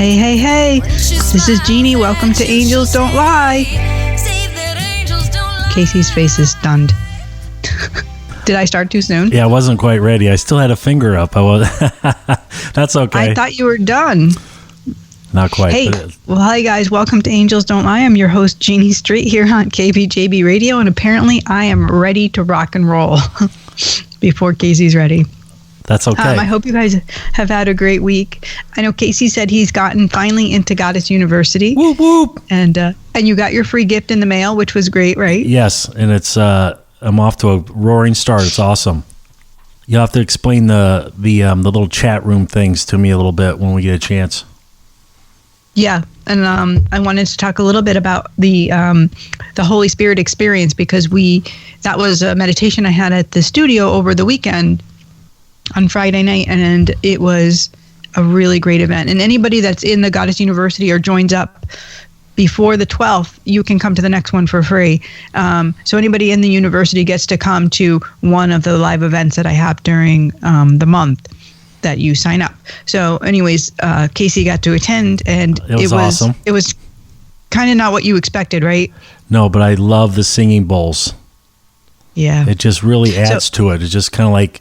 Hey, hey, hey. This is Jeannie. Welcome to Angels Don't Lie. Casey's face is stunned. Did I start too soon? Yeah, I wasn't quite ready. I still had a finger up. That's okay. I thought you were done. Not quite. Hey, well, hi guys. Welcome to Angels Don't Lie. I'm your host, Jeannie Street, here on KBJB Radio, and apparently I am ready to rock and roll before Casey's ready. That's okay. I hope you guys have had a great week. I know Casey said he's gotten finally into Goddess University. Whoop, whoop. And you got your free gift in the mail, which was great, right? Yes, and it's I'm off to a roaring start. It's awesome. You'll have to explain the little chat room things to me a little bit when we get a chance. Yeah, and I wanted to talk a little bit about the Holy Spirit experience, because that was a meditation I had at the studio over the weekend on Friday night, and it was a really great event. And anybody that's in the Goddess University or joins up before the 12th, you can come to the next one for free. So anybody in the university gets to come to one of the live events that I have during the month that you sign up. So anyways, Casey got to attend, and it was awesome. It was kind of not what you expected, right? No, but I love the singing bowls. Yeah. It just really adds to it. It's just kind of like,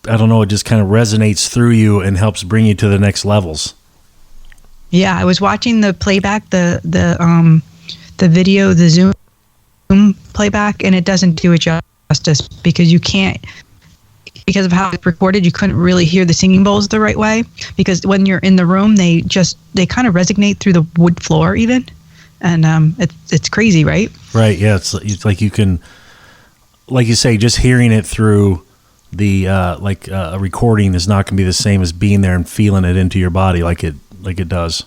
I don't know, it just kind of resonates through you and helps bring you to the next levels. Yeah, I was watching the playback, the video, the Zoom playback, and it doesn't do it justice, because because of how it's recorded, you couldn't really hear the singing bowls the right way, because when you're in the room, they kind of resonate through the wood floor even, and it's crazy, right? Right, yeah, it's like you can, like you say, just hearing it through the a recording is not going to be the same as being there and feeling it into your body like it does.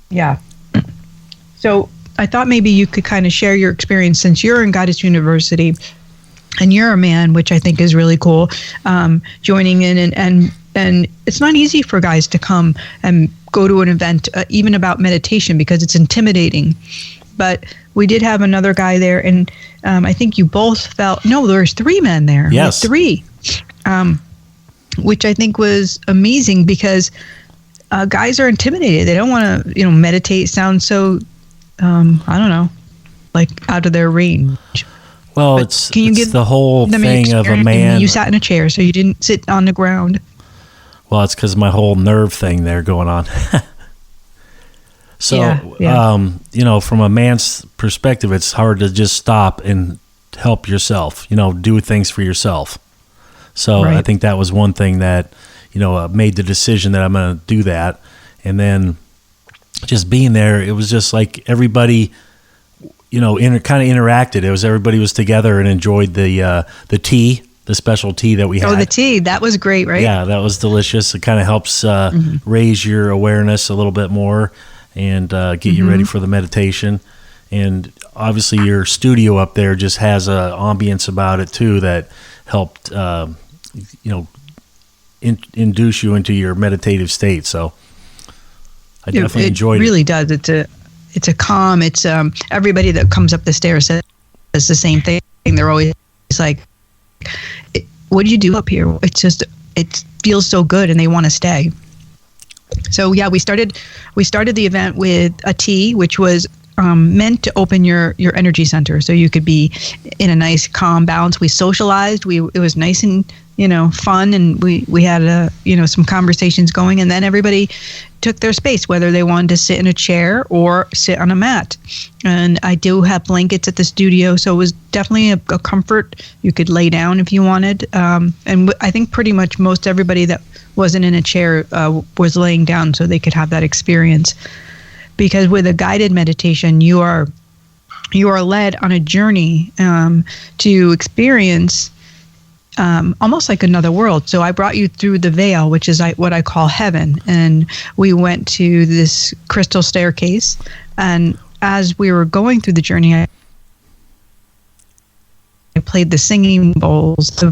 Yeah. So I thought maybe you could kind of share your experience, since you're in Goddess University and you're a man, which I think is really cool, joining in, and it's not easy for guys to come and go to an event even about meditation, because it's intimidating. But we did have another guy there, and I think you both felt, no, there's 3 men there. Yes. 3, which I think was amazing, because guys are intimidated. They don't want to, meditate. Sounds so, I don't know, like out of their range. Well, but it's the whole thing of a man. You sat in a chair, so you didn't sit on the ground. Well, it's because my whole nerve thing there going on. So, yeah. From a man's perspective, it's hard to just stop and help yourself, do things for yourself. So right. I think that was one thing that, made the decision that I'm going to do that. And then just being there, it was just like everybody, kind of interacted. It was everybody was together and enjoyed the tea, the special tea that we had. Oh, the tea. That was great, right? Yeah, that was delicious. It kind of helps raise your awareness a little bit more and get you ready for the meditation. And obviously your studio up there just has a ambience about it too that helped, induce you into your meditative state. So I definitely enjoyed it. It really does. It's a calm. It's everybody that comes up the stairs says the same thing. They're always like, "What do you do up here?" It's just, it feels so good, and they want to stay. So yeah, we started the event with a tea, which was meant to open your energy center, so you could be in a nice calm balance. We socialized. It was nice and fun, and we had some conversations going, and then everybody took their space, whether they wanted to sit in a chair or sit on a mat. And I do have blankets at the studio, so it was definitely a comfort. You could lay down if you wanted, and I think pretty much most everybody that wasn't in a chair was laying down, so they could have that experience. Because with a guided meditation, you are led on a journey to experience almost like another world. So I brought you through the veil, which is what I call heaven, and we went to this crystal staircase. And as we were going through the journey, I played the singing bowls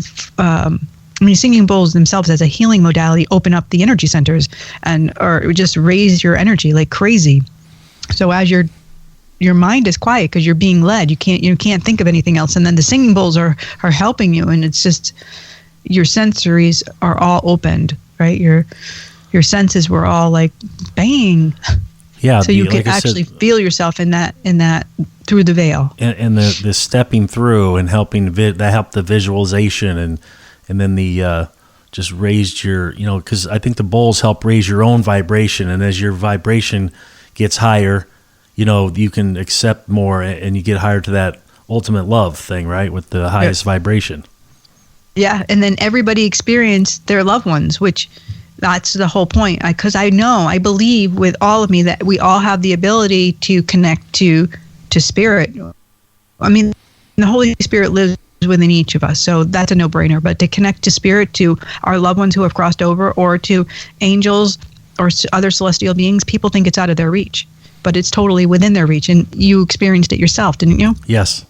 singing bowls themselves as a healing modality open up the energy centers or just raise your energy like crazy. So as your mind is quiet because you're being led, you can't think of anything else, and then the singing bowls are helping you, and it's just your sensories are all opened, right? your senses were all like bang. Yeah. So you could actually feel yourself in that through the veil. And the stepping through and helping that helped the visualization and then the just raised your, because I think the bowls help raise your own vibration, and as your vibration gets higher, you can accept more and you get higher to that ultimate love thing, right? With the highest vibration. Yeah, and then everybody experienced their loved ones, which that's the whole point. Because I believe with all of me that we all have the ability to connect to spirit. I mean, the Holy Spirit lives within each of us, so that's a no-brainer. But to connect to spirit, to our loved ones who have crossed over, or to angels or other celestial beings, people think it's out of their reach, but it's totally within their reach. And you experienced it yourself, didn't you? Yes.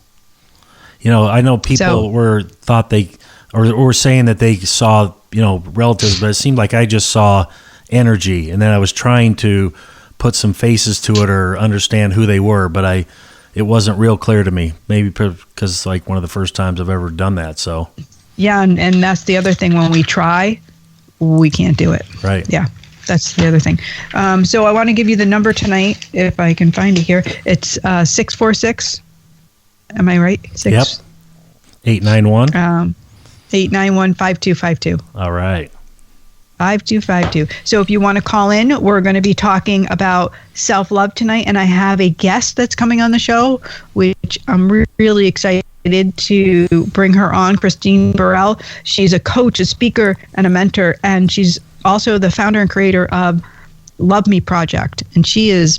I know people thought they were saying that they saw relatives, but it seemed like I just saw energy, and then I was trying to put some faces to it or understand who they were, but it wasn't real clear to me. Maybe because it's like one of the first times I've ever done that. So yeah, and that's the other thing. When we try, we can't do it. Right. Yeah, that's the other thing. So I want to give you the number tonight, if I can find it here. It's 646. Am I right? Yep. 891. 891-5252. All right. 5252. So if you want to call in, we're going to be talking about self-love tonight, and I have a guest that's coming on the show, which I'm really excited to bring her on, Christine Burrell. She's a coach, a speaker, and a mentor, and she's also the founder and creator of Love Me Project, and she is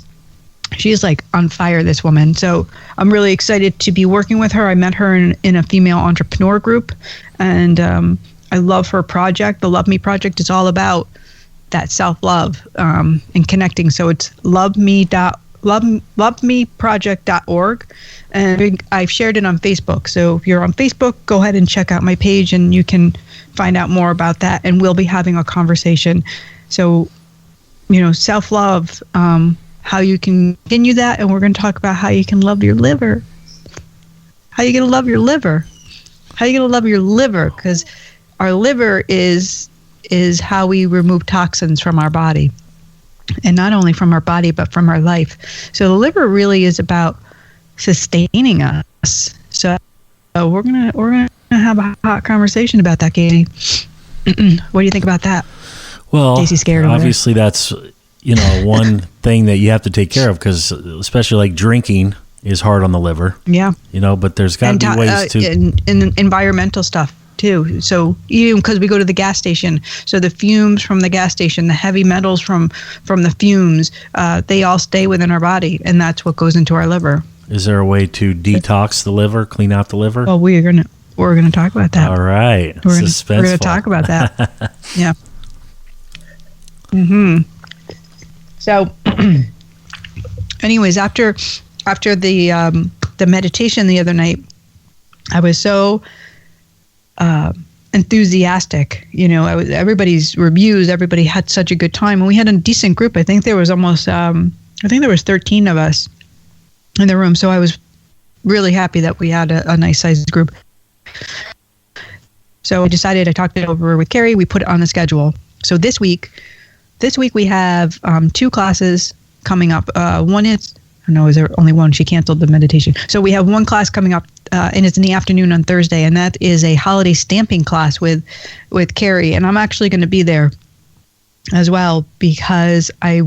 like on fire, this woman. So I'm really excited to be working with her. I met her in a female entrepreneur group, and I love her project. The Love Me Project is all about that self-love and connecting. So it's lovemeproject.org. And I've shared it on Facebook. So if you're on Facebook, go ahead and check out my page and you can find out more about that. And we'll be having a conversation. So, self-love, how you can continue that. And we're going to talk about how you can love your liver. How you going to love your liver? How you going to love your liver? Because our liver is how we remove toxins from our body, and not only from our body but from our life. So the liver really is about sustaining us. So we're gonna have a hot conversation about that, Katie. What do you think about that? Well, Casey's scared. Obviously, that's one thing that you have to take care of, because especially like drinking is hard on the liver. Yeah. But there's got to be ways to in environmental stuff too. So even because we go to the gas station, so the fumes from the gas station, the heavy metals from the fumes, they all stay within our body, and that's what goes into our liver. Is there a way to detox the liver, clean out the liver? Well, we're gonna talk about that. All right, we're gonna talk about that. Yeah. So, anyways, after the meditation the other night, I was so enthusiastic. Everybody's reviews, everybody had such a good time, and we had a decent group. I think there was almost 13 of us in the room. So I was really happy that we had a nice sized group. So I talked it over with Carrie. We put it on the schedule. So this week we have 2 classes coming up. One is, is there only one? She canceled the meditation. So we have one class coming up, and it's in the afternoon on Thursday, and that is a holiday stamping class with Carrie. And I'm actually going to be there as well, because I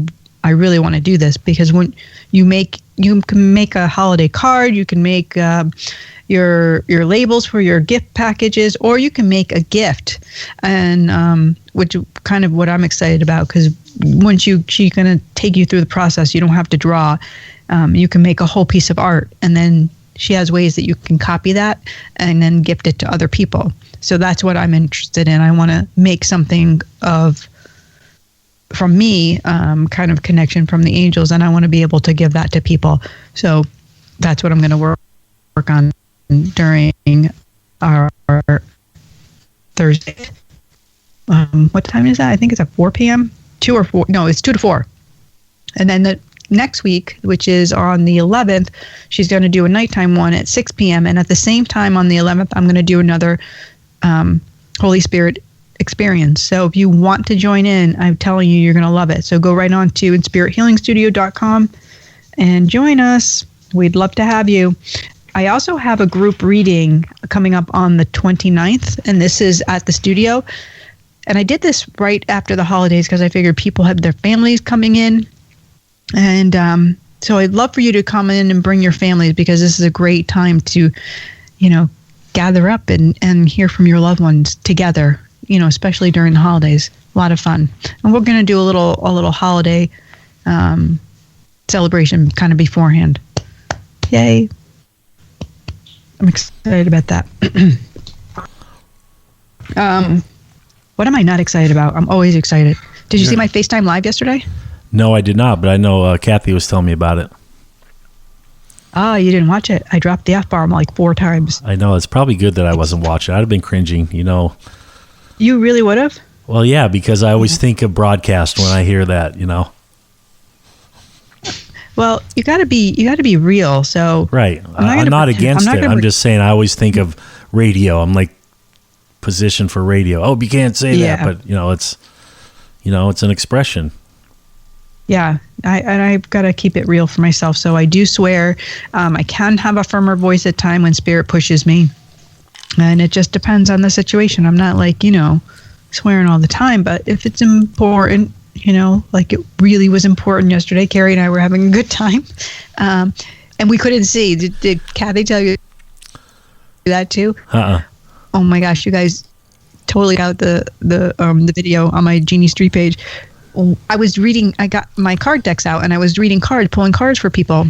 really want to do this, because when you can make a holiday card, you can make your labels for your gift packages, or you can make a gift, and which kind of what I'm excited about, because once she's going to take you through the process, you don't have to draw. You can make a whole piece of art, and then she has ways that you can copy that and then gift it to other people. So that's what I'm interested in. I want to make something from me, kind of connection from the angels, and I want to be able to give that to people. So that's what I'm going to work on during our Thursday. What time is that? I think it's at 4 p.m. 2 or 4. No, it's 2 to 4. And then the next week, which is on the 11th, she's going to do a nighttime one at 6 p.m. And at the same time on the 11th, I'm going to do another Holy Spirit experience. So if you want to join in, I'm telling you, you're going to love it. So go right on to inspirithealingstudio.com and join us. We'd love to have you. I also have a group reading coming up on the 29th, and this is at the studio. And I did this right after the holidays because I figured people have their families coming in. And so I'd love for you to come in and bring your families, because this is a great time to, gather up and hear from your loved ones together, especially during the holidays. A lot of fun. And we're going to do a little holiday celebration kind of beforehand. Yay. I'm excited about that. What am I not excited about? I'm always excited. Did you see my FaceTime Live yesterday? No, I did not, but I know Kathy was telling me about it. Oh, you didn't watch it? I dropped the F-bomb like 4 times. I know. It's probably good that I wasn't watching. I'd have been cringing, You really would have? Well, yeah, because I always think of broadcast when I hear that, Well, you got to be real. So right, I'm not against it. I'm just saying I always think of radio. I'm like positioned for radio. Oh, you can't say that, but it's an expression. Yeah, I've got to keep it real for myself. So I do swear. I can have a firmer voice at time when spirit pushes me, and it just depends on the situation. I'm not like swearing all the time, but if it's important. Like it really was important yesterday. Carrie and I were having a good time. And we couldn't see. Did Kathy tell you that too? Oh my gosh, you guys totally got the video on my Jeannie Street page. I got my card decks out and I was reading cards, pulling cards for people.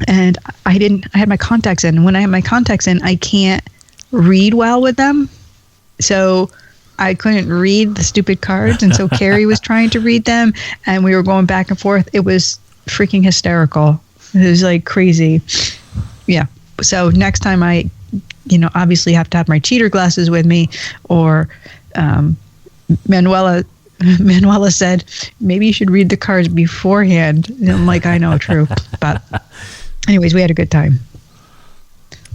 And I had my contacts in. When I have my contacts in, I can't read well with them. So I couldn't read the stupid cards, and so Carrie was trying to read them, and we were going back and forth. It was freaking hysterical. It was like crazy. Yeah. So next time I, obviously have to have my cheater glasses with me, or Manuela said, maybe you should read the cards beforehand. And I'm like, I know, true. But anyways, we had a good time.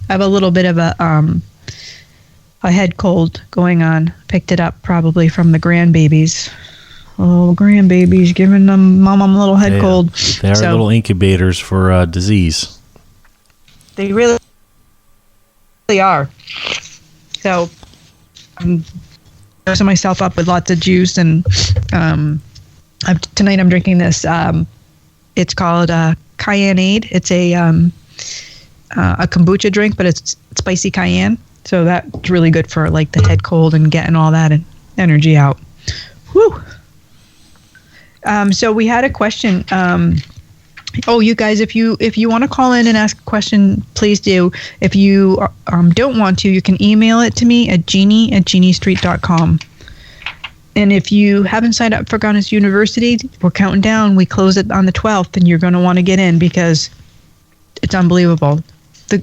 I have a little bit of a head cold going on. Picked it up probably from the grandbabies. Oh, grandbabies giving them mom a little head cold. They are little incubators for disease. They really are. So I'm dosing myself up with lots of juice, and tonight I'm drinking this. It's called Cayenne-Aid. It's a kombucha drink, but it's spicy cayenne. So that's really good for like the head cold and getting all that energy out. Whew. So we had a question. You guys, if you want to call in and ask a question, please do. If you don't want to, you can email it to me at jeannie@jeanniestreet.com. And if you haven't signed up for Goddess University, we're counting down. We close it on the 12th, and you're going to want to get in because it's unbelievable.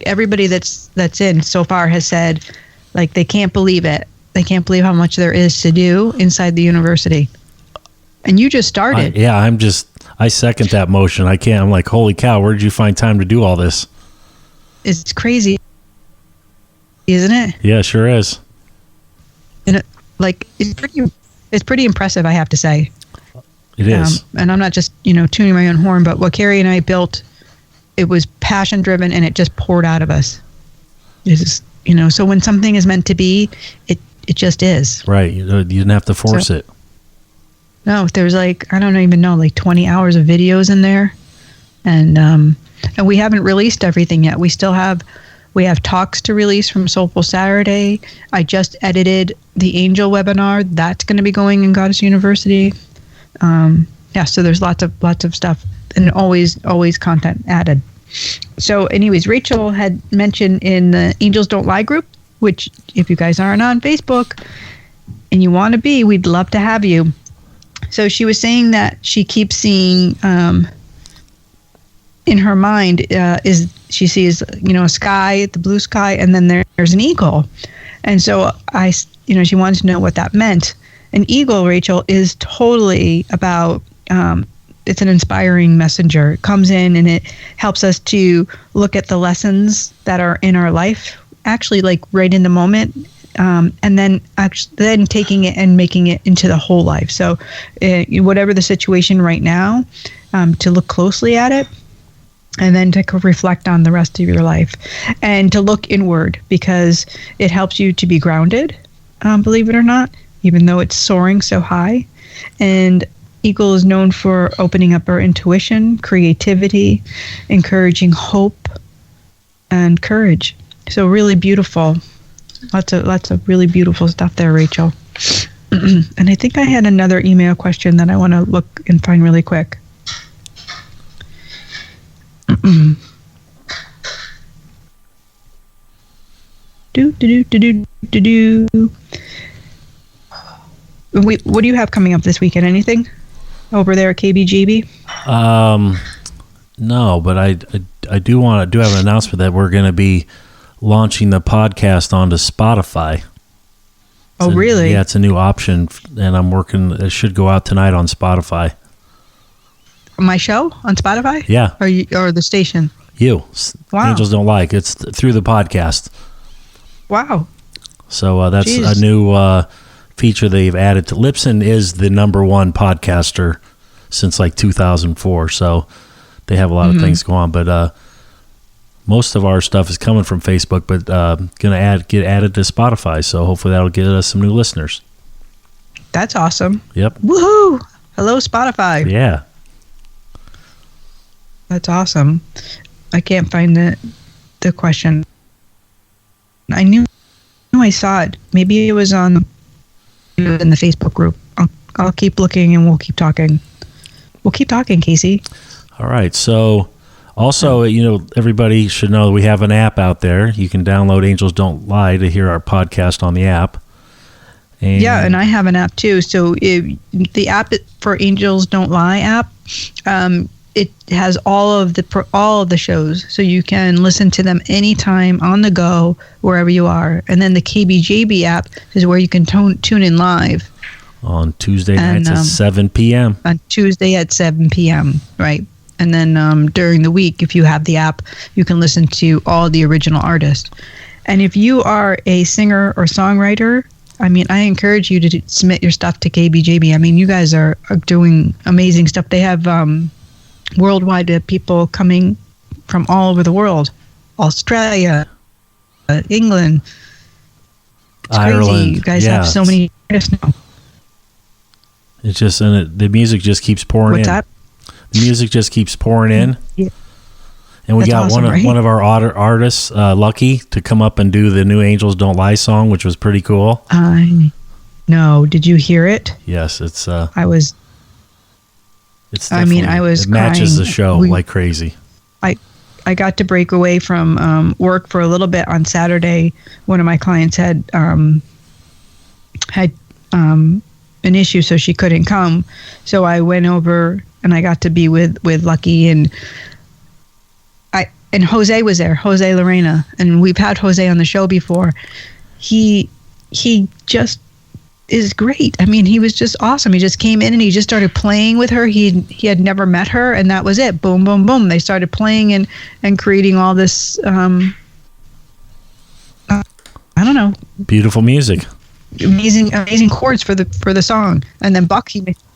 Everybody that's in so far has said, like, they can't believe it. They can't believe how much there is to do inside the university. And you just started. I second that motion. I'm like, holy cow, where did you find time to do all this? It's crazy, isn't it? Yeah, sure is. And it's pretty impressive, I have to say. It is. And I'm not just, tuning my own horn, but what Carrie and I built, it was passion driven, and it just poured out of us. It's, so when something is meant to be, it just is. Right. You didn't have to force it. No, there's I don't even know, 20 hours of videos in there. And we haven't released everything yet. We have talks to release from Soulful Saturday. I just edited the Angel webinar. That's going to be going in Goddess University. So there's lots of stuff, and always content added. So anyways, Rachel had mentioned in the Angels Don't Lie group, which if you guys aren't on Facebook and you want to be, we'd love to have you. So she was saying that she keeps seeing in her mind she sees a sky, the blue sky, and then there's an eagle. And so she wanted to know what that meant. An eagle, Rachel, is totally about it's an inspiring messenger. It comes in and it helps us to look at the lessons that are in our life, actually, like right in the moment, and then taking it and making it into the whole life. So whatever the situation right now, to look closely at it, and then to reflect on the rest of your life, and to look inward, because it helps you to be grounded, believe it or not, even though it's soaring so high. And Eagle is known for opening up our intuition, creativity, encouraging hope, and courage. So really beautiful. Lots of really beautiful stuff there, Rachel. And I think I had another email question that I want to look and find really quick. What do you have coming up this weekend? Anything over there at KBGB? No, but I do have an announcement that we're going to be launching the podcast onto Spotify. Oh, really? Yeah, it's a new option, and I'm working. It should go out tonight on Spotify. My show on Spotify? Yeah. Or the station? You. Wow. Angels Don't Lie. It's through the podcast. Wow. So that's a new feature they've added to. Lipson is the number 1 podcaster since like 2004. So they have a lot of things going on. But most of our stuff is coming from Facebook, but going to get added to Spotify. So hopefully that'll get us some new listeners. That's awesome. Yep. Woohoo! Hello, Spotify. Yeah. That's awesome. I can't find the question. I knew I saw it. Maybe it was in the Facebook group. I'll keep looking, and we'll keep talking. We'll keep talking, Casey. All right. So also, everybody should know that we have an app out there. You can download Angels Don't Lie to hear our podcast on the app. And I have an app too. So the app for Angels Don't Lie app, it has all of the shows, so you can listen to them anytime on the go, wherever you are. And then the KBJB app is where you can tune in live on Tuesday nights at 7 p.m. On Tuesday at 7 p.m. Right. And then during the week, if you have the app, you can listen to all the original artists. And if you are a singer or songwriter, I encourage you to submit your stuff to KBJB. You guys are doing amazing stuff. They have worldwide people coming from all over the world. Australia, England, it's Ireland. Crazy. You guys have so many artists now. It's just, the music just keeps pouring in. What's that? The music just keeps pouring in. Yeah. And we got awesome, one of our artists, Lucky, to come up and do the new Angels Don't Lie song, which was pretty cool. No, did you hear it? Yes, it's. I was. It matches the show like crazy. I got to break away from work for a little bit on Saturday. One of my clients had an issue, so she couldn't come. So I went over and I got to be with Lucky, and Jose was there, Jose Lorena, and we've had Jose on the show before. He just is great. He was just awesome. He just came in and he just started playing with her. He had never met her, and that was it. Boom, boom, boom. They started playing and creating all this. I don't know. Beautiful music. Amazing chords for the song. And then Buck,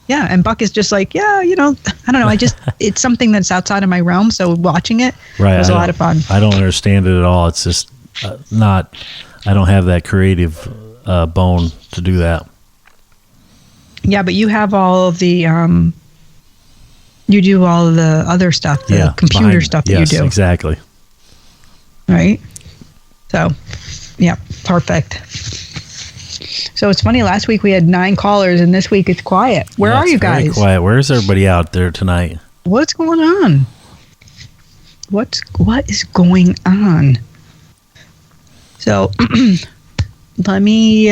and Buck is just like, I don't know. It's something that's outside of my realm. So watching it was a lot of fun. I don't understand it at all. It's just I don't have that creative bone to do that. Yeah, but you have all of the you do all of the other stuff, the computer stuff that you do. Exactly. Right. So, yeah, perfect. So it's funny. Last week we had 9 callers, and this week it's quiet. Where are you guys? Very quiet. Where's everybody out there tonight? What's going on? What is going on? So let me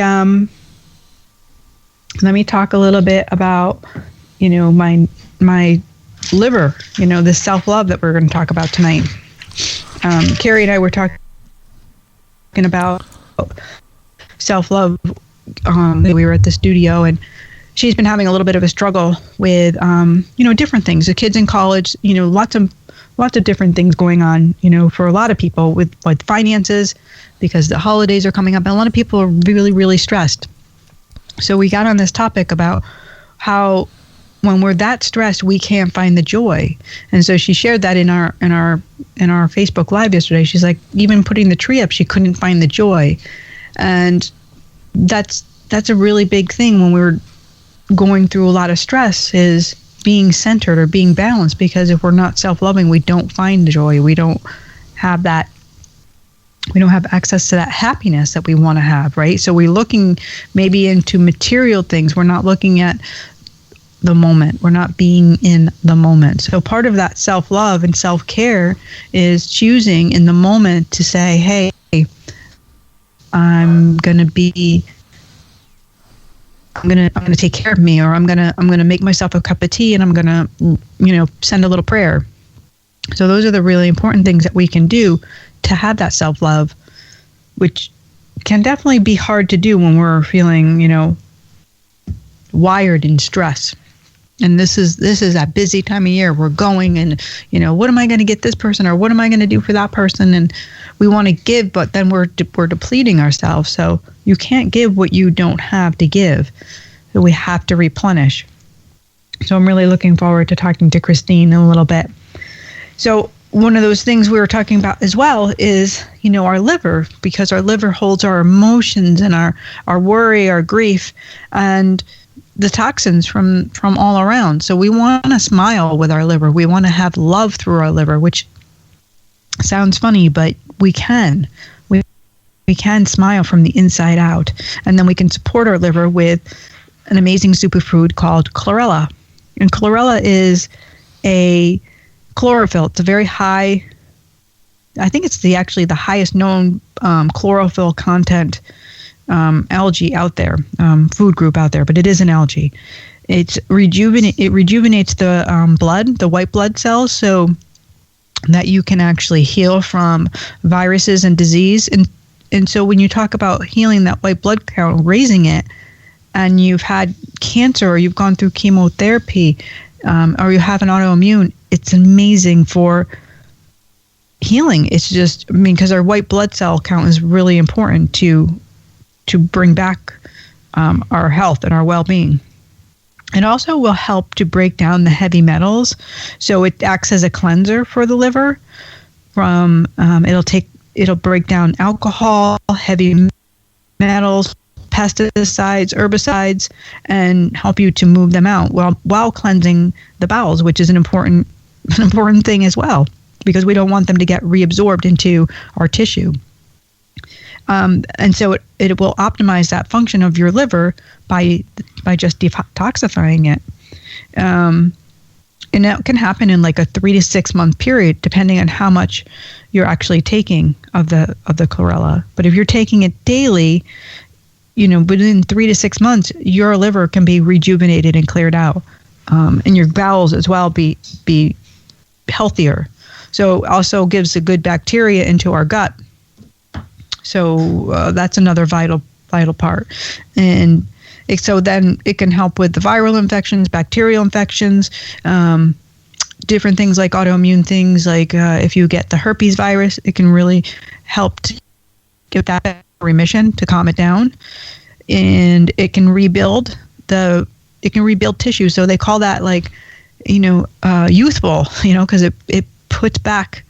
talk a little bit about my liver. The self-love that we're going to talk about tonight. Carrie and I were talking about self-love. We were at the studio, and she's been having a little bit of a struggle with different things. The kids in college, lots lots of different things going on, for a lot of people with finances, because the holidays are coming up, and a lot of people are really, really stressed. So we got on this topic about how when we're that stressed, we can't find the joy. And so she shared that in our Facebook Live yesterday. She's like, even putting the tree up, she couldn't find the joy. And that's a really big thing when we're going through a lot of stress, is being centered or being balanced, because if we're not self-loving, we don't find joy. We don't have access to that happiness that we want to have, right? So we're looking maybe into material things. We're not looking at the moment. We're not being in the moment. So part of that self-love and self-care is choosing in the moment to say, hey, I'm gonna take care of me, or I'm gonna make myself a cup of tea, and I'm gonna send a little prayer. So those are the really important things that we can do to have that self-love, which can definitely be hard to do when we're feeling wired in stress. And this is that busy time of year. We're going and, what am I going to get this person, or what am I going to do for that person? And we want to give, but then we're depleting ourselves. So you can't give what you don't have to give. So we have to replenish. So I'm really looking forward to talking to Christine in a little bit. So one of those things we were talking about as well is, our liver, because our liver holds our emotions and our worry, our grief, and the toxins from all around. So we want to smile with our liver. We want to have love through our liver, which sounds funny, but we can. We can smile from the inside out. And then we can support our liver with an amazing superfood called Chlorella. And Chlorella is a chlorophyll. It's a very high, I think it's actually the highest known chlorophyll content algae out there, food group out there, but it is an algae. It rejuvenates the blood, the white blood cells, so that you can actually heal from viruses and disease. And so when you talk about healing that white blood count, raising it, and you've had cancer, or you've gone through chemotherapy, or you have an autoimmune, it's amazing for healing. It's just, because our white blood cell count is really important to bring back our health and our well-being. It also will help to break down the heavy metals. So it acts as a cleanser for the liver. It'll break down alcohol, heavy metals, pesticides, herbicides, and help you to move them out while cleansing the bowels, which is an important thing as well, because we don't want them to get reabsorbed into our tissue. And so it will optimize that function of your liver by just detoxifying it. And that can happen in like a 3 to 6 month period, depending on how much you're actually taking of the Chlorella. But if you're taking it daily, within 3 to 6 months, your liver can be rejuvenated and cleared out, and your bowels as well be healthier. So it also gives the good bacteria into our gut. So that's another vital part. And so then it can help with the viral infections, bacterial infections, different things like autoimmune things. Like if you get the herpes virus, it can really help to get that remission, to calm it down. And it can rebuild tissue. So they call that youthful, because it puts back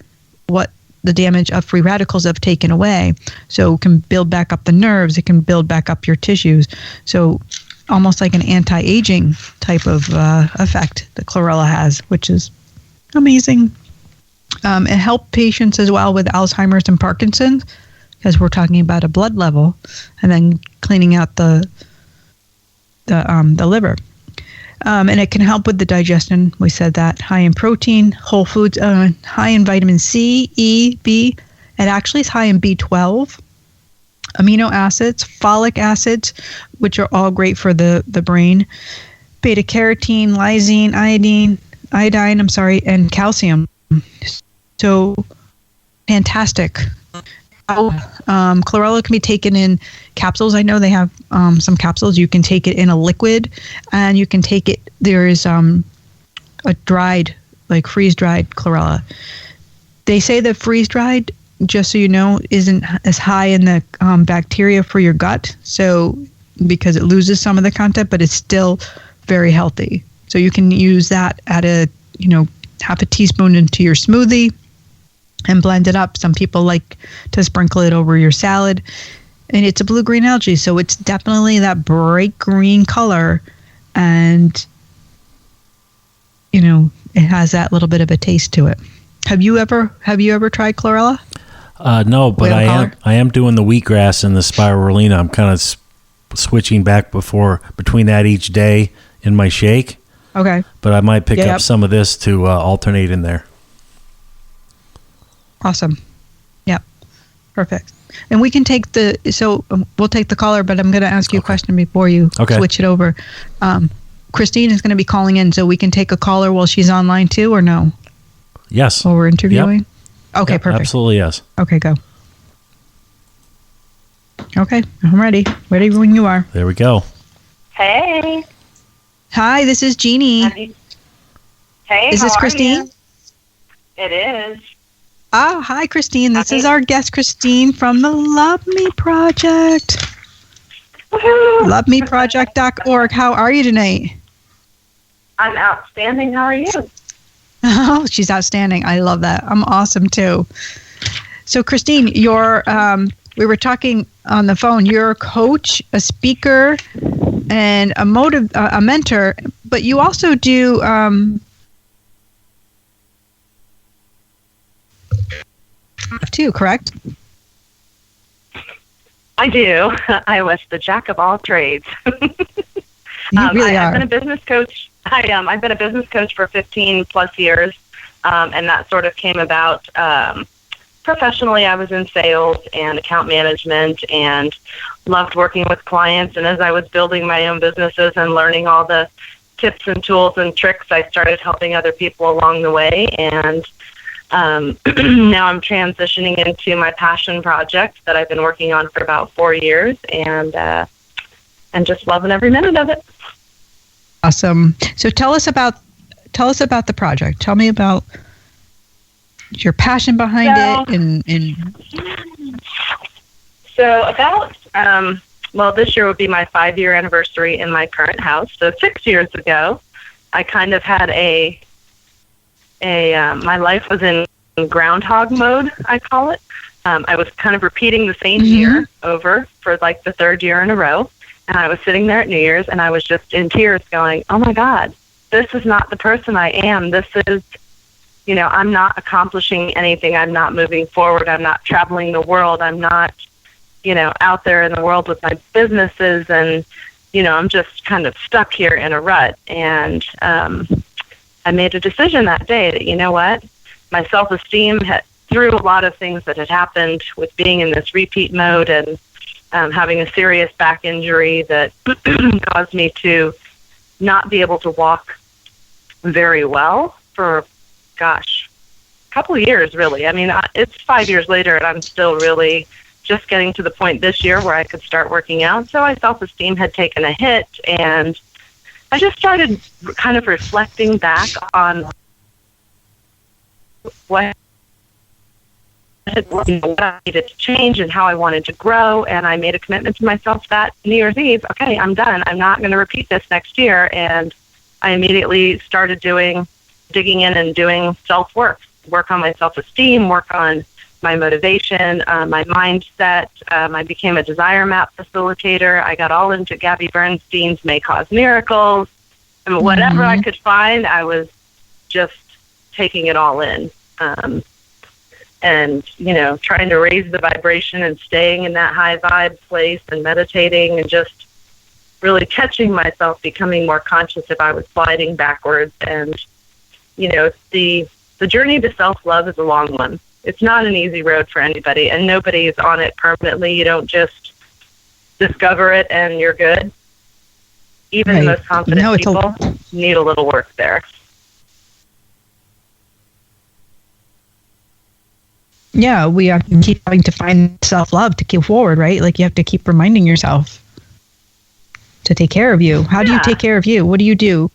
what the damage of free radicals have taken away. So it can build back up the nerves. It can build back up your tissues. So almost like an anti-aging type of effect that Chlorella has, which is amazing. It helped patients as well with Alzheimer's and Parkinson's, because we're talking about a blood level, and then cleaning out the liver. And it can help with the digestion. We said that. High in protein, whole foods, high in vitamin C, E, B. It actually is high in B12, amino acids, folic acids, which are all great for the brain, beta carotene, lysine, iodine, and calcium. So fantastic. Chlorella can be taken in capsules. I know they have some capsules. You can take it in a liquid, and you can take it. There is a dried like freeze-dried chlorella. They say that freeze-dried, just so you know, isn't as high in the bacteria for your gut, so because it loses some of the content, but it's still very healthy. So you can use that at half a teaspoon into your smoothie and blend it up. Some people like to sprinkle it over your salad. And it's a blue-green algae, so it's definitely that bright green color, and it has that little bit of a taste to it. Have you ever tried chlorella? No, but I am doing the wheatgrass and the spirulina. I'm kind of switching back between that each day in my shake. Okay. But I might pick up some of this to alternate in there. Awesome. Yep. Perfect. And we can we'll take the caller, but I'm going to ask you a question before you switch it over. Christine is going to be calling in, so we can take a caller while she's online too, or no? Yes. While we're interviewing? Yep. Okay, perfect. Absolutely, yes. Okay, go. Okay, I'm ready. Ready when you are. There we go. Hey. Hi, this is Jeannie. Hey, is this Christine? It is. Oh, hi, Christine. This is our guest, Christine, from the Love Me Project. Woohoo! LoveMeProject.org. How are you tonight? I'm outstanding. How are you? Oh, she's outstanding. I love that. I'm awesome, too. So, Christine, we were talking on the phone. You're a coach, a speaker, and a mentor, but you also do... too, correct? I do. I was the jack of all trades. You really are. I've been a business coach. I've been a business coach for 15 plus years, and that sort of came about professionally. I was in sales and account management and loved working with clients. And as I was building my own businesses and learning all the tips and tools and tricks, I started helping other people along the way. And now I'm transitioning into my passion project that I've been working on for about 4 years, and just loving every minute of it. Awesome. So tell us about the project. Tell me about your passion behind it. So about this year would be my 5-year anniversary in my current house. So 6 years ago, I kind of had my life was in groundhog mode, I call it. I was kind of repeating the same year over for like the 3rd year in a row. And I was sitting there at New Year's, and I was just in tears going, oh my God, this is not the person I am. This is, I'm not accomplishing anything. I'm not moving forward. I'm not traveling the world. I'm not, out there in the world with my businesses. And, I'm just kind of stuck here in a rut. And, I made a decision that day that, you know what, my self-esteem through a lot of things that had happened with being in this repeat mode and having a serious back injury that caused me to not be able to walk very well for, a couple of years, really. I mean, it's 5 years later, and I'm still really just getting to the point this year where I could start working out. So my self-esteem had taken a hit, and I just started kind of reflecting back on what I needed to change and how I wanted to grow. And I made a commitment to myself that New Year's Eve, okay, I'm done. I'm not going to repeat this next year. And I immediately started digging in and doing self-work, work on my self-esteem, work on my motivation, my mindset. I became a desire map facilitator. I got all into Gabby Bernstein's May Cause Miracles. And whatever I could find, I was just taking it all in. And, trying to raise the vibration and staying in that high vibe place and meditating and just really catching myself, becoming more conscious if I was sliding backwards. And, the journey to self-love is a long one. It's not an easy road for anybody, and nobody is on it permanently. You don't just discover it and you're good. Even the most confident people need a little work there. Yeah, we have to keep having to find self-love to keep forward, right? Like you have to keep reminding yourself to take care of you. How do you take care of you? What do you do?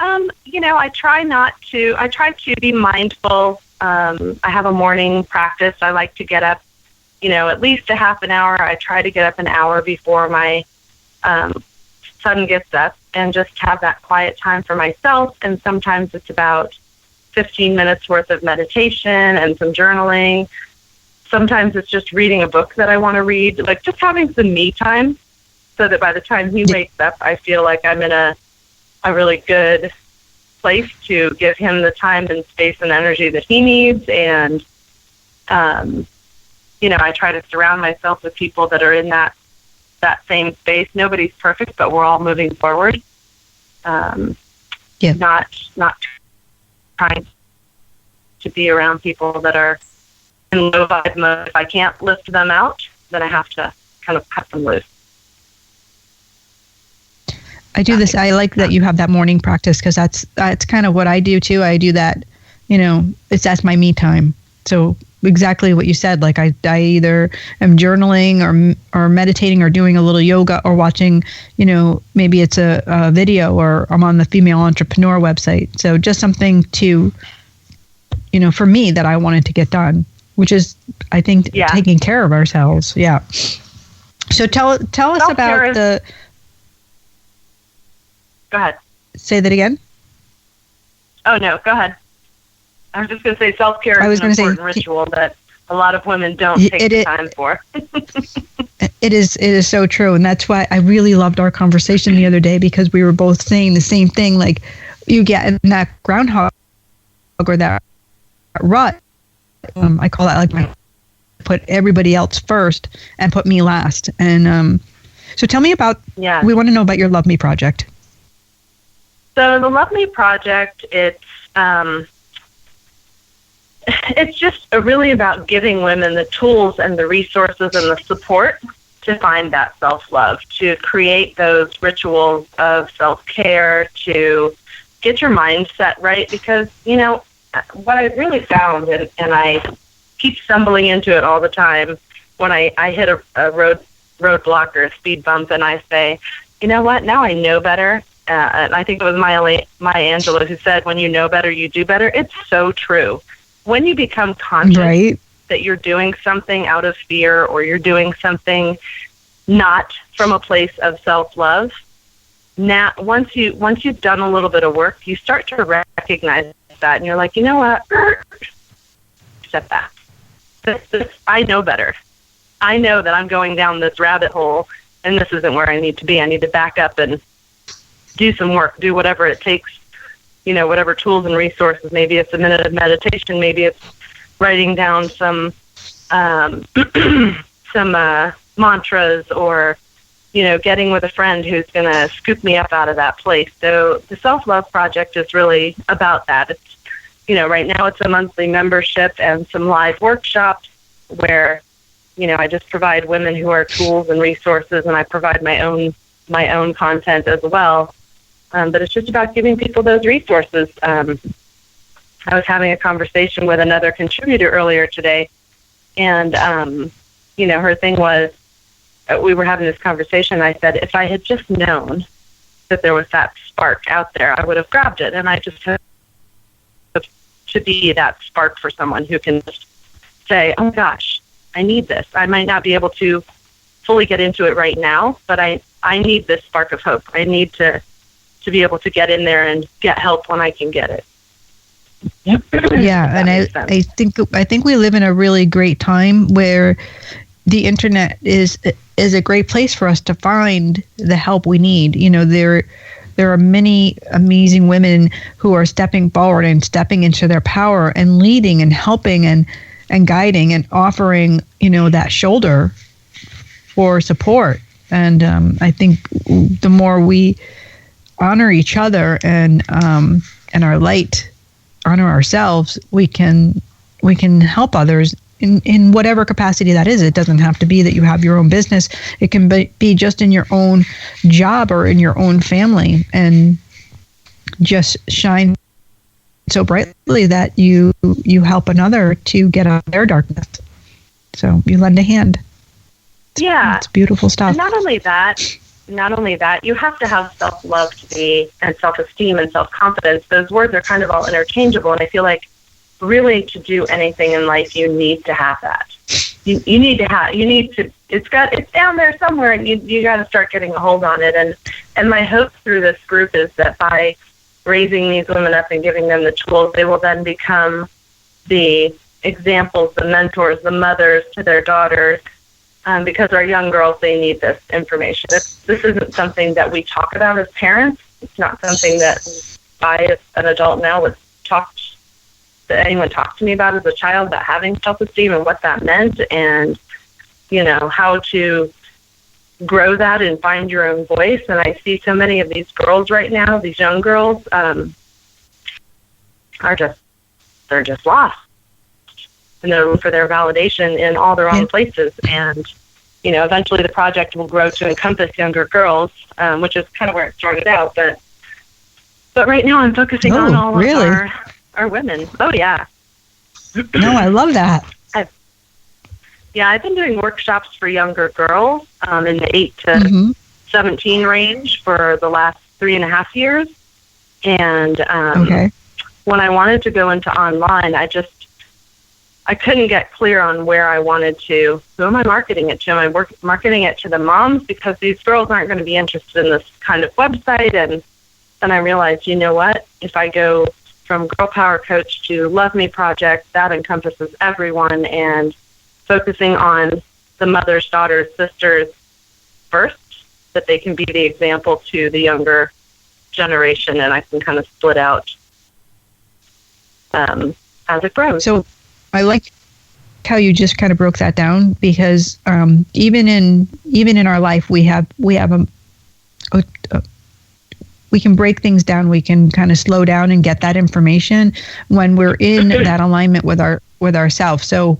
I try to be mindful. I have a morning practice. I like to get up, at least a half an hour. I try to get up an hour before my son gets up and just have that quiet time for myself. And sometimes it's about 15 minutes worth of meditation and some journaling. Sometimes it's just reading a book that I want to read, like just having some me time so that by the time he wakes up, I feel like I'm in a really good place to give him the time and space and energy that he needs. And, I try to surround myself with people that are in that same space. Nobody's perfect, but we're all moving forward. Not trying to be around people that are in low vibe mode. If I can't lift them out, then I have to kind of cut them loose. I do this. I like that you have that morning practice because that's kind of what I do too. I do that, that's my me time. So exactly what you said. Like I either am journaling or meditating or doing a little yoga or watching, maybe it's a video or I'm on the Female Entrepreneur website. So just something to, for me that I wanted to get done, which is, I think, taking care of ourselves. Yeah. So tell us about the. Go ahead. Say that again. Oh no, go ahead. I was just going to say self-care is an important ritual that a lot of women don't take the time for. It is so true. And that's why I really loved our conversation the other day, because we were both saying the same thing. Like you get in that groundhog or that rut. I call that like put everybody else first and put me last. And so tell me about, we want to know about your Love Me project. So the Love Me project, it's just really about giving women the tools and the resources and the support to find that self-love, to create those rituals of self-care, to get your mindset right. Because, what I really found, and I keep stumbling into it all the time, when I hit a roadblock or a speed bump and I say, you know what, now I know better. And I think it was Maya Angelou who said, when you know better, you do better. It's so true. When you become conscious that you're doing something out of fear or you're doing something not from a place of self-love, now once you've done a little bit of work, you start to recognize that, and you're like, you know what? Step back. I know better. I know that I'm going down this rabbit hole, and this isn't where I need to be. I need to back up and do some work, do whatever it takes, whatever tools and resources. Maybe it's a minute of meditation. Maybe it's writing down some mantras, or, getting with a friend who's going to scoop me up out of that place. So the Self-Love Project is really about that. It's, right now it's a monthly membership and some live workshops where, I just provide women who are tools and resources, and I provide my own content as well. But it's just about giving people those resources. I was having a conversation with another contributor earlier today, and, her thing was, we were having this conversation. I said, if I had just known that there was that spark out there, I would have grabbed it. And I just have to be that spark for someone who can just say, oh gosh, I need this. I might not be able to fully get into it right now, but I need this spark of hope. I need to be able to get in there and get help when I can get it. Yeah, and I think we live in a really great time where the internet is a great place for us to find the help we need. There are many amazing women who are stepping forward and stepping into their power and leading and helping and guiding and offering, that shoulder for support. And I think the more we honor each other and our light, honor ourselves, we can help others in whatever capacity that is. It doesn't have to be that you have your own business. It can be just in your own job or in your own family, and just shine so brightly that you help another to get out of their darkness. So you lend a hand. It's beautiful stuff. And not only that, not only that, you have to have self-love to be, and self-esteem and self-confidence. Those words are kind of all interchangeable, and I feel like really to do anything in life, you need to have that. You need to, it's down there somewhere, and you got to start getting a hold on it. And my hope through this group is that by raising these women up and giving them the tools, they will then become the examples, the mentors, the mothers to their daughters, because our young girls, they need this information. This isn't something that we talk about as parents. It's not something that I, as an adult now, that anyone talked to me about as a child, about having self-esteem and what that meant, and, how to grow that and find your own voice. And I see so many of these girls right now, these young girls, they're just lost. And they're looking for their validation in all the wrong places. And, eventually the project will grow to encompass younger girls, which is kind of where it started out. But right now I'm focusing on all of our women. Oh, yeah. No, I love that. I've been doing workshops for younger girls in the 8 to 17 range for the last 3.5 years. And when I wanted to go into online, I couldn't get clear on where I wanted to. Who am I marketing it to? Am I marketing it to the moms? Because these girls aren't going to be interested in this kind of website. And then I realized, you know what? If I go from Girl Power Coach to Love Me Project, that encompasses everyone, and focusing on the mothers, daughters, sisters first, that they can be the example to the younger generation, and I can kind of split out as it grows. So I like how you just kind of broke that down, because even in our life we have we can break things down. We can kind of slow down and get that information when we're in that alignment with ourselves. So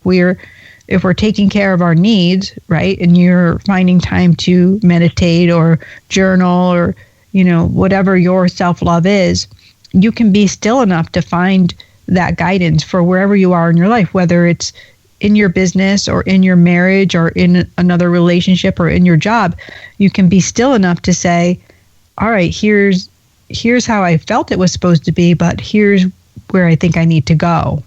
if we're taking care of our needs, right, and you're finding time to meditate or journal or whatever your self-love is, you can be still enough to find that guidance for wherever you are in your life, whether it's in your business or in your marriage or in another relationship or in your job. You can be still enough to say, all right, here's how I felt it was supposed to be, but here's where I think I need to go.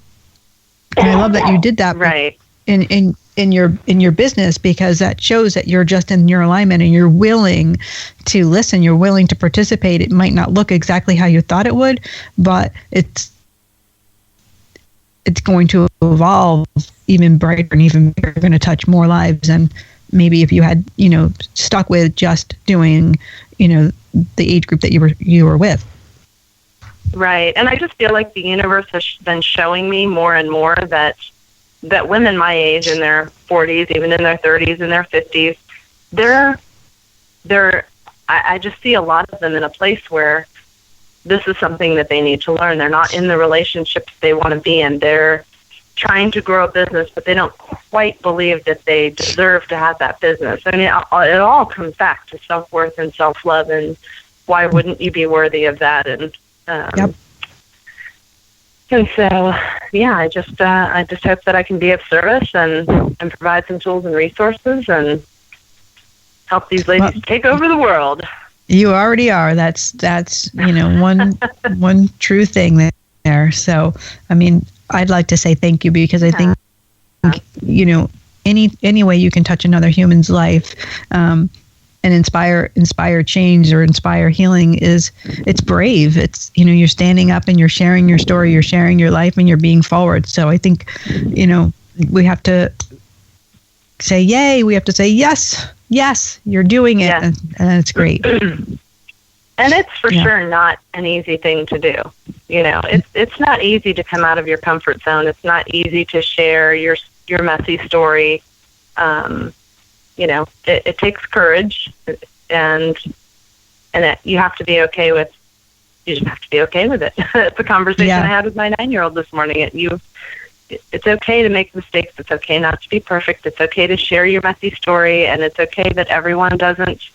And I love that you did that right in your business, because that shows that you're just in your alignment and you're willing to listen, you're willing to participate. It might not look exactly how you thought it would, but it's going to evolve even brighter and even bigger. You're going to touch more lives. And maybe if you had, stuck with just doing, the age group that you were with. Right. And I just feel like the universe has been showing me more and more that women my age, in their 40s, even in their 30s, in their 50s, I just see a lot of them in a place where this is something that they need to learn. They're not in the relationships they want to be in. They're trying to grow a business, but they don't quite believe that they deserve to have that business. I mean, it all comes back to self-worth and self-love, and why wouldn't you be worthy of that? And Yep. And so, I just hope that I can be of service and provide some tools and resources and help these ladies take over the world. You already are. That's one true thing there. So, I mean, I'd like to say thank you, because I think any way you can touch another human's life and inspire change or inspire healing it's brave. It's you're standing up and you're sharing your story, you're sharing your life, and you're being forward. So I think we have to say yay. We have to say yes, you're doing it, and it's great. And it's for sure not an easy thing to do. It's not easy to come out of your comfort zone. It's not easy to share your messy story. It takes courage, and you have to be okay with. You just have to be okay with it. It's a conversation I had with my 9-year-old this morning. It's okay to make mistakes. It's okay not to be perfect. It's okay to share your messy story, and it's okay that everyone doesn't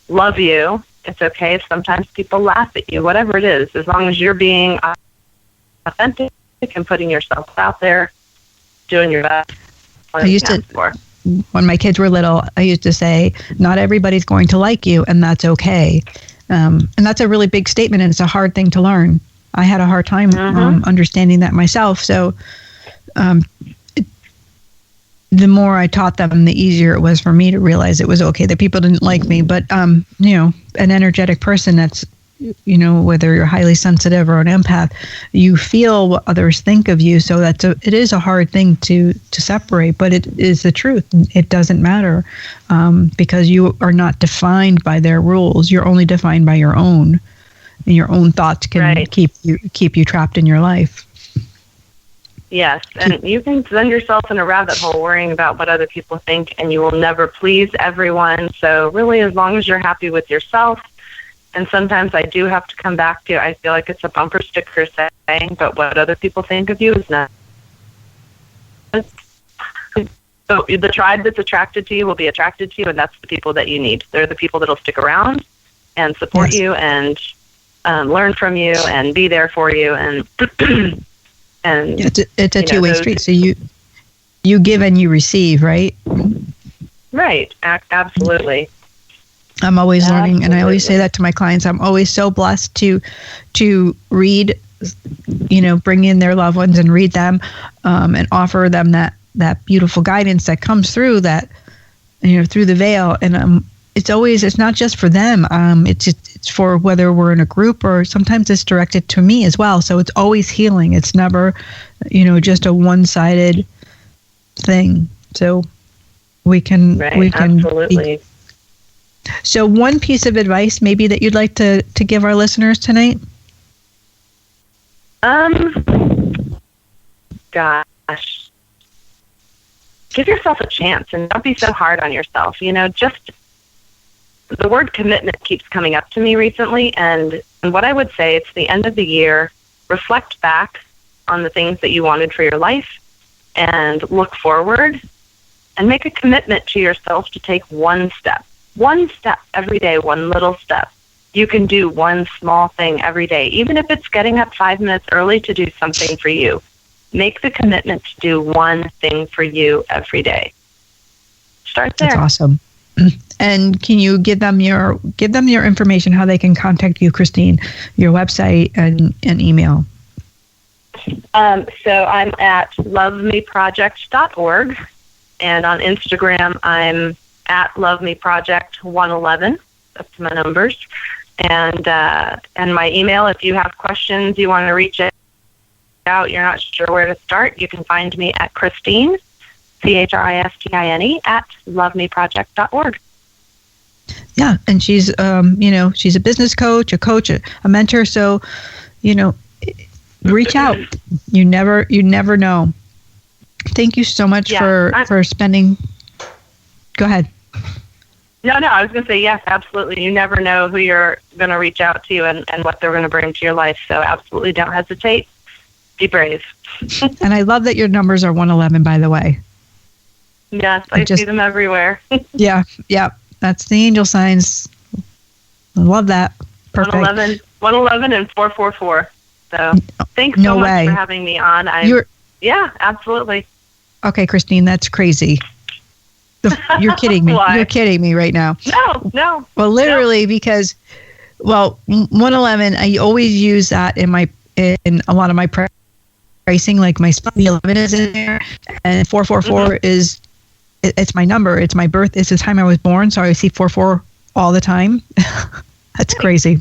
love you. It's okay if sometimes people laugh at you, whatever it is, as long as you're being authentic and putting yourself out there, doing your best. I used to when my kids were little, I used to say, not everybody's going to like you, and that's okay. And that's a really big statement, and it's a hard thing to learn. I had a hard time understanding that myself. So the more I taught them, the easier it was for me to realize it was okay that people didn't like me. But, an energetic person that's, whether you're highly sensitive or an empath, you feel what others think of you. So it is a hard thing to separate, but it is the truth. It doesn't matter because you are not defined by their rules. You're only defined by your own, and your own thoughts can keep you trapped in your life. Yes, and you can send yourself in a rabbit hole worrying about what other people think, and you will never please everyone. So really, as long as you're happy with yourself, and sometimes I do have to come back to, I feel like it's a bumper sticker saying, but what other people think of you is not. So the tribe that's attracted to you will be attracted to you, and that's the people that you need. They're the people that will stick around and support you and learn from you and be there for you. And and it's a two-way street. So you give and you receive, right? Right. Absolutely. I'm always learning, and I always say that to my clients. I'm always so blessed to read, bring in their loved ones and read them, and offer them that beautiful guidance that comes through that, through the veil. And it's not just for them. It's for whether we're in a group or sometimes it's directed to me as well. So it's always healing. It's never, just a one-sided thing. So we can absolutely. So one piece of advice maybe that you'd like to give our listeners tonight? Gosh. Give yourself a chance and don't be so hard on yourself. Just the word commitment keeps coming up to me recently, and what I would say, it's the end of the year. Reflect back on the things that you wanted for your life and look forward and make a commitment to yourself to take one step every day, one little step. You can do one small thing every day, even if it's getting up 5 minutes early to do something for you. Make the commitment to do one thing for you every day. Start there. That's awesome. And can you give them your information, how they can contact you, Christine, your website and email? So I'm at lovemeproject.org, and on Instagram I'm at lovemeproject111. That's my numbers. And my email, if you have questions, you want to reach out, you're not sure where to start, you can find me at Christine, CHRISTINE, at lovemeproject.org. Yeah, and she's she's a business coach, a mentor. So, reach out. You never know. Thank you so much for spending. Go ahead. No, I was going to say yes, absolutely. You never know who you're going to reach out to and what they're going to bring to your life. So absolutely don't hesitate. Be brave. And I love that your numbers are 111, by the way. Yes, I see them everywhere. Yeah. That's the angel signs. I love that. Perfect. 111 and 444. So thanks so much for having me on. Yeah, absolutely. Okay, Christine, that's crazy. You're kidding me. You're kidding me right now. No. Well, literally, because 111, I always use that in a lot of my pricing, like my 11 is in there, and 444 is it's my number. It's my birth. It's the time I was born, so I see 44 all the time. That's crazy.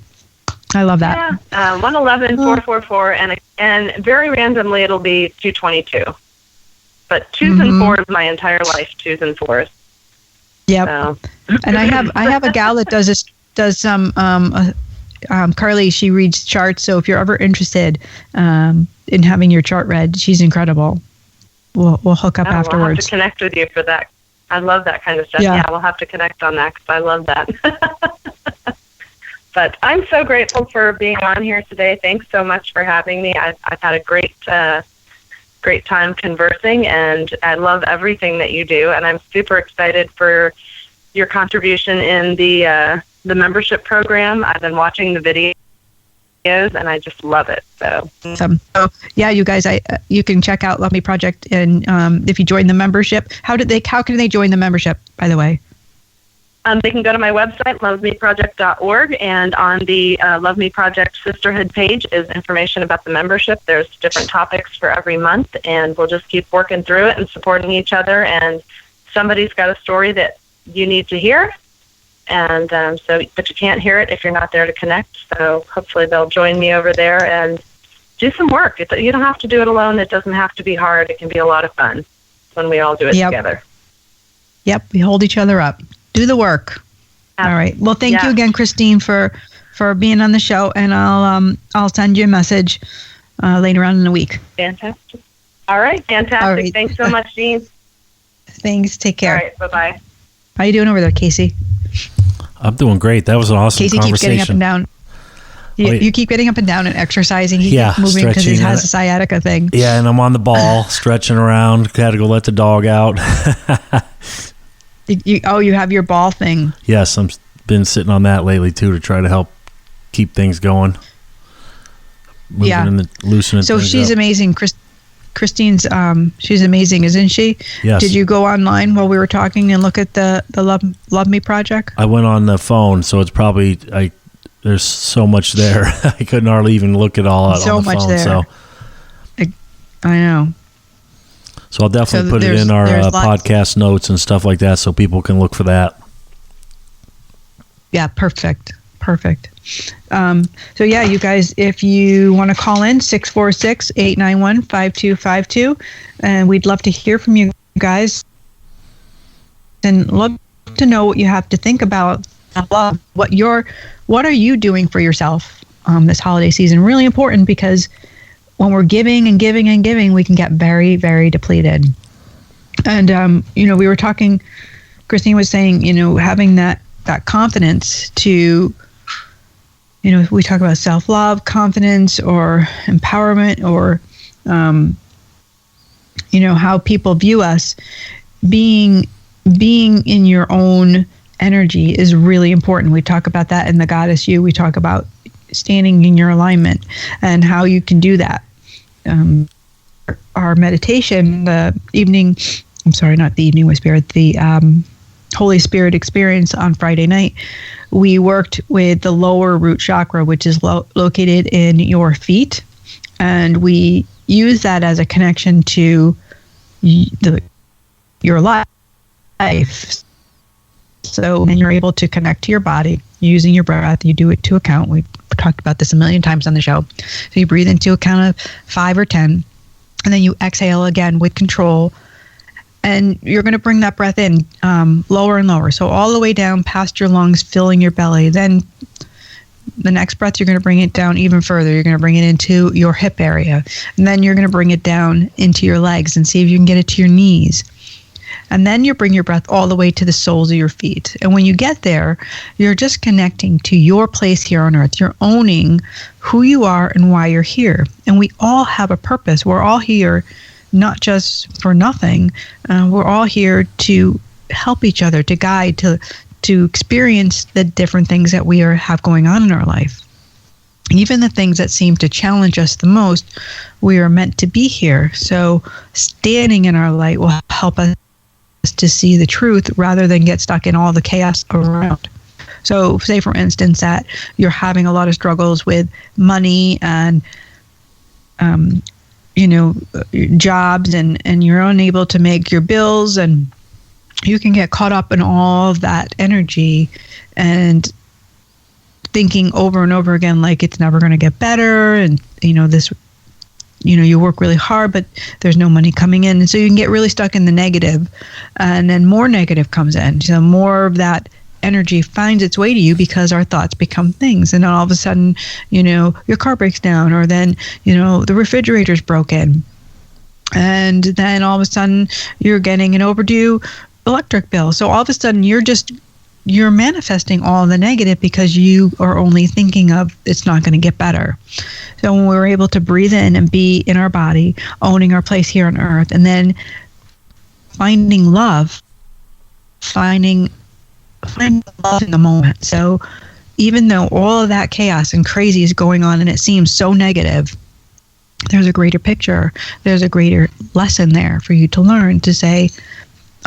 I love that. Yeah, 111, 444, and very randomly it'll be 222. But 2s and 4s my entire life, 2s and 4s. Yep. So. And I have a gal that does some Carly. She reads charts. So if you're ever interested in having your chart read, she's incredible. We'll hook up afterwards. We'll have to connect with you for that. I love that kind of stuff. Yeah, we'll have to connect on that because I love that. But I'm so grateful for being on here today. Thanks so much for having me. I've had a great time conversing, and I love everything that you do. And I'm super excited for your contribution in the membership program. I've been watching the videos, and I just love it. So yeah, you guys, you can check out Love Me Project, and if you join the membership, how can they join the membership, by the way? They can go to my website, lovemeproject.org, and on the Love Me Project Sisterhood page is information about the membership. There's different topics for every month, and we'll just keep working through it and supporting each other. And somebody's got a story that you need to hear, and but you can't hear it if you're not there to connect. So hopefully they'll join me over there and do some work. You don't have to do it alone. It doesn't have to be hard. It can be a lot of fun when we all do it together. Yep, we hold each other up. Do the work. All right. Well, thank you again, Christine, for being on the show, and I'll send you a message later on in the week. Fantastic. All right. Fantastic. All right. Thanks so much, Jean. Thanks. Take care. All right. Bye-bye. How you doing over there, Casey? I'm doing great. That was an awesome Casey conversation. Keeps getting up and down. You keep getting up and down and exercising. He keeps moving because he has a sciatica thing. Yeah, and I'm on the ball, stretching around. Had to go let the dog out. You have your ball thing. Yes, I've been sitting on that lately too to try to help keep things going. Loosening. So she's amazing. Christine's she's amazing, isn't she? Yes. Did you go online while we were talking and look at the Love Me Project? I went on the phone, so it's probably there's so much there. I couldn't hardly even look it all out on the phone. There. So I know. So I'll definitely put it in our podcast notes and stuff like that so people can look for that. Yeah, perfect. So yeah, you guys, if you want to call in, 646-891-5252, and we'd love to hear from you guys and love to know what you have to think about love. What are you doing for yourself this holiday season? Really important, because when we're giving and giving and giving, we can get very, very depleted. And, we were talking, Christine was saying, having that confidence to, we talk about self-love, confidence, or empowerment, or, how people view us. Being in your own energy is really important. We talk about that in the Goddess You. We talk about standing in your alignment and how you can do that. Our meditation, the Holy Spirit experience on Friday night, we worked with the lower root chakra, which is located in your feet, and we use that as a connection to your life. So then you're able to connect to your body using your breath. You do it to a count. We've talked about this a million times on the show. So you breathe into a count of 5 or 10, and then you exhale again with control. And you're going to bring that breath in lower and lower. So all the way down past your lungs, filling your belly. Then the next breath, you're going to bring it down even further. You're going to bring it into your hip area. And then you're going to bring it down into your legs and see if you can get it to your knees. And then you bring your breath all the way to the soles of your feet. And when you get there, you're just connecting to your place here on earth. You're owning who you are and why you're here. And we all have a purpose. We're all here not just for nothing. We're all here to help each other, to guide, to experience the different things that we have going on in our life. Even the things that seem to challenge us the most, we are meant to be here. So standing in our light will help us to see the truth rather than get stuck in all the chaos around. So say, for instance, that you're having a lot of struggles with money and jobs, and you're unable to make your bills, and you can get caught up in all of that energy and thinking over and over again like it's never going to get better, and you work really hard but there's no money coming in, and so you can get really stuck in the negative, and then more negative comes in. So more of that energy finds its way to you because our thoughts become things, and then all of a sudden your car breaks down, or then the refrigerator's broken, and then all of a sudden you're getting an overdue electric bill. So all of a sudden you're manifesting all the negative because you are only thinking of it's not going to get better. So when we're able to breathe in and be in our body, owning our place here on earth, and then finding love in the moment. So even though all of that chaos and crazy is going on and it seems so negative, there's a greater picture. There's a greater lesson there for you to learn, to say,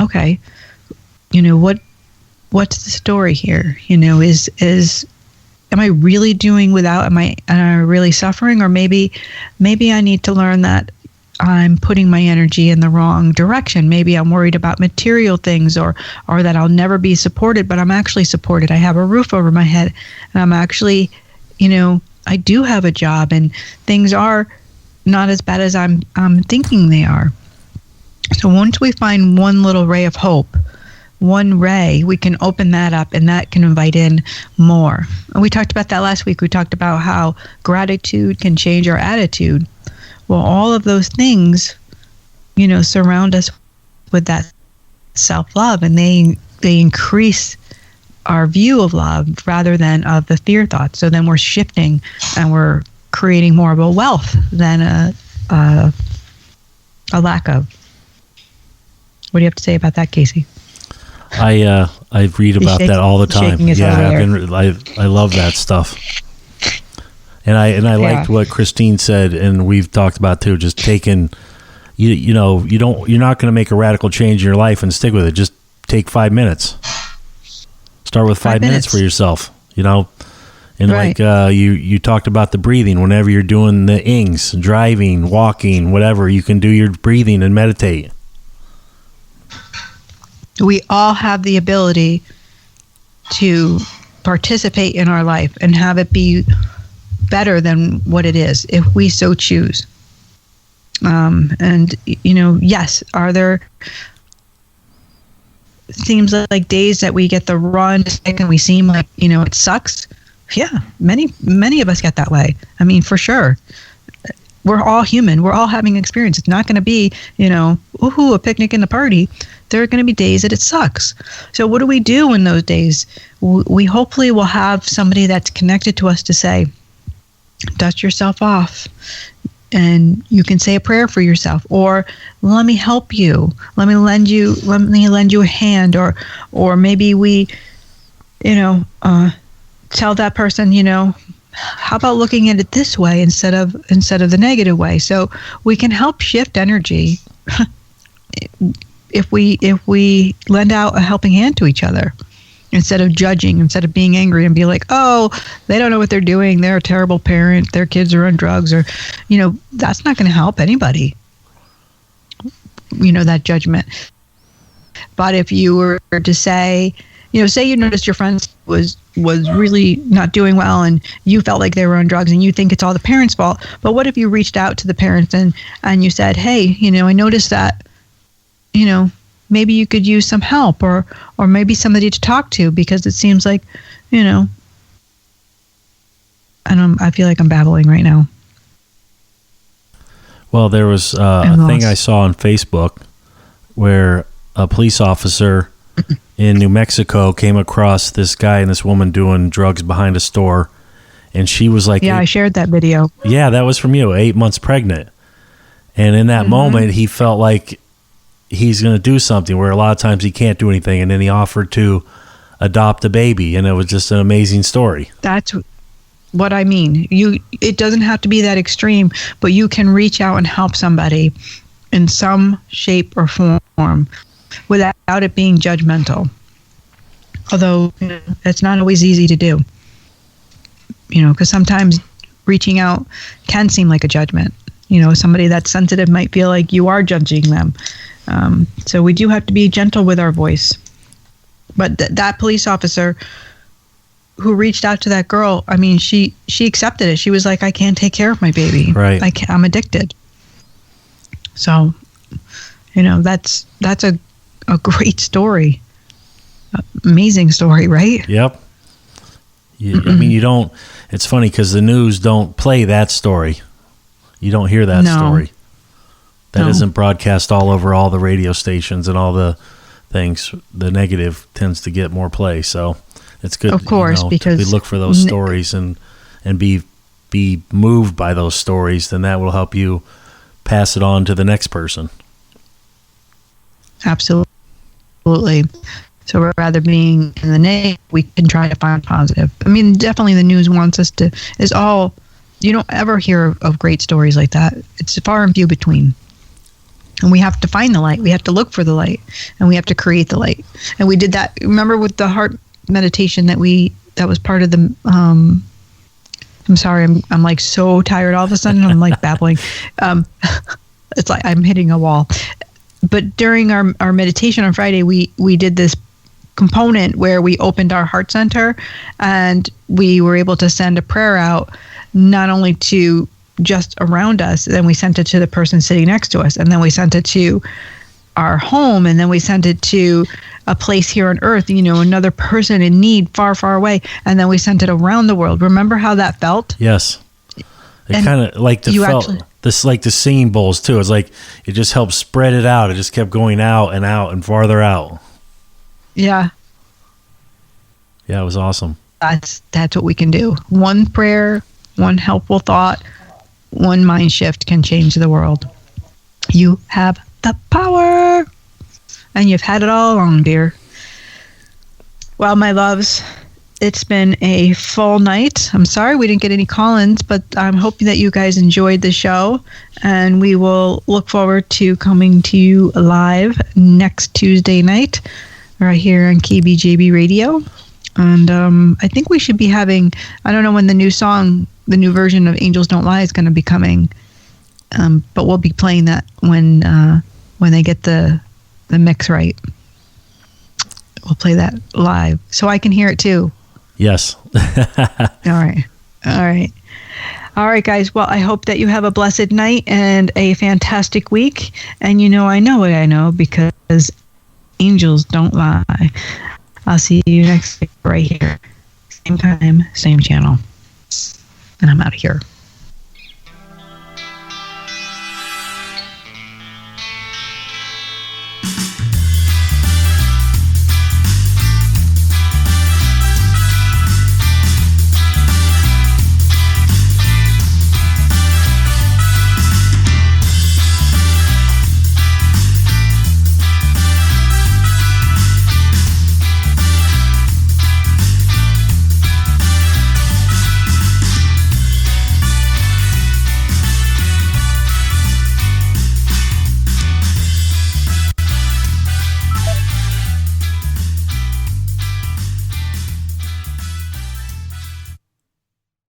okay, what's the story here? Am I really doing without? Am I really suffering? Or maybe I need to learn that I'm putting my energy in the wrong direction. Maybe I'm worried about material things, or that I'll never be supported, but I'm actually supported. I have a roof over my head, and I'm actually, I do have a job, and things are not as bad as I'm thinking they are. So once we find one little ray of hope, one ray, we can open that up, and that can invite in more. And we talked about that last week. We talked about how gratitude can change our attitude. Well, all of those things, surround us with that self-love, and they increase our view of love rather than of the fear thoughts. So then we're shifting, and we're creating more of a wealth than a lack of. What do you have to say about that, Casey? I read about that all the time. Yeah, I love that stuff. And I liked what Christine said, and we've talked about too. Just taking, you're not going to make a radical change in your life and stick with it. Just take 5 minutes. Start with 5 minutes for yourself. And right. Like you talked about the breathing. Whenever you're doing the ings, driving, walking, whatever, you can do your breathing and meditate. We all have the ability to participate in our life and have it be better than what it is, if we so choose. And yes, are there seems like days that we get the run and we seem like it sucks? Yeah, many of us get that way. I mean, for sure. We're all human. We're all having experience. It's not going to be, a picnic in the party. There are going to be days that it sucks. So what do we do in those days? We hopefully will have somebody that's connected to us to say, dust yourself off, and you can say a prayer for yourself, or let me help you. Let me lend you a hand, or maybe we, tell that person, how about looking at it this way instead of the negative way? So we can help shift energy if we lend out a helping hand to each other, instead of judging, instead of being angry and be like, oh, they don't know what they're doing, they're a terrible parent, their kids are on drugs, or that's not going to help anybody, that judgment. But if you were to say, say you noticed your friend was really not doing well, and you felt like they were on drugs, and you think it's all the parents' fault. But what if you reached out to the parents and you said, hey, I noticed that, maybe you could use some help, or maybe somebody to talk to, because it seems like, I feel like I'm babbling right now. Well, there was a thing I saw on Facebook where a police officer in New Mexico came across this guy and this woman doing drugs behind a store, and she was like, I shared that video. Yeah, that was from you, 8 months pregnant. And in that moment, he felt like he's going to do something, where a lot of times he can't do anything, and then he offered to adopt a baby, and it was just an amazing story. That's what I mean. It doesn't have to be that extreme, but you can reach out and help somebody in some shape or form without it being judgmental. Although it's not always easy to do, because sometimes reaching out can seem like a judgment. Somebody that's sensitive might feel like you are judging them. So we do have to be gentle with our voice. But that police officer who reached out to that girl, I mean, she accepted it. She was like, I can't take care of my baby. Right. I'm addicted. So, that's a great story. Amazing story, right? Yep. I mean, it's funny because the news don't play that story. You don't hear that story. That isn't broadcast all over all the radio stations and all the things. The negative tends to get more play. So it's good, of course, because we look for those stories and be moved by those stories. Then that will help you pass it on to the next person. Absolutely. So rather being in the negative, we can try to find positive. I mean, definitely the news wants us to, is all, you don't ever hear of great stories like that. It's far and few between. And we have to find the light. We have to look for the light, and we have to create the light. And we did that. Remember with the heart meditation that was part of the, I'm sorry, I'm like so tired all of a sudden. I'm like babbling. It's like I'm hitting a wall. But during our meditation on Friday, we did this component where we opened our heart center, and we were able to send a prayer out, not only to just around us, then we sent it to the person sitting next to us, and then we sent it to our home, and then we sent it to a place here on earth, another person in need far, far away, and then we sent it around the world. Remember how that felt? Yes. It kind of like this, like the singing bowls too. It's like it just helped spread it out. It just kept going out and farther out. Yeah. Yeah, it was awesome. That's what we can do. One prayer, one helpful thought, one mind shift can change the world. You have the power, and you've had it all along, dear. Well, my loves, it's been a full night. I'm sorry we didn't get any call-ins, but I'm hoping that you guys enjoyed the show, and we will look forward to coming to you live next Tuesday night right here on KBJB Radio. And I think we should be having, I don't know when the new version of Angels Don't Lie is going to be coming, but we'll be playing that when they get the mix right. We'll play that live so I can hear it too. Yes. All right, guys. Well, I hope that you have a blessed night and a fantastic week. And I know what I know, because angels don't lie. I'll see you next week right here. Same time, same channel. And I'm out of here.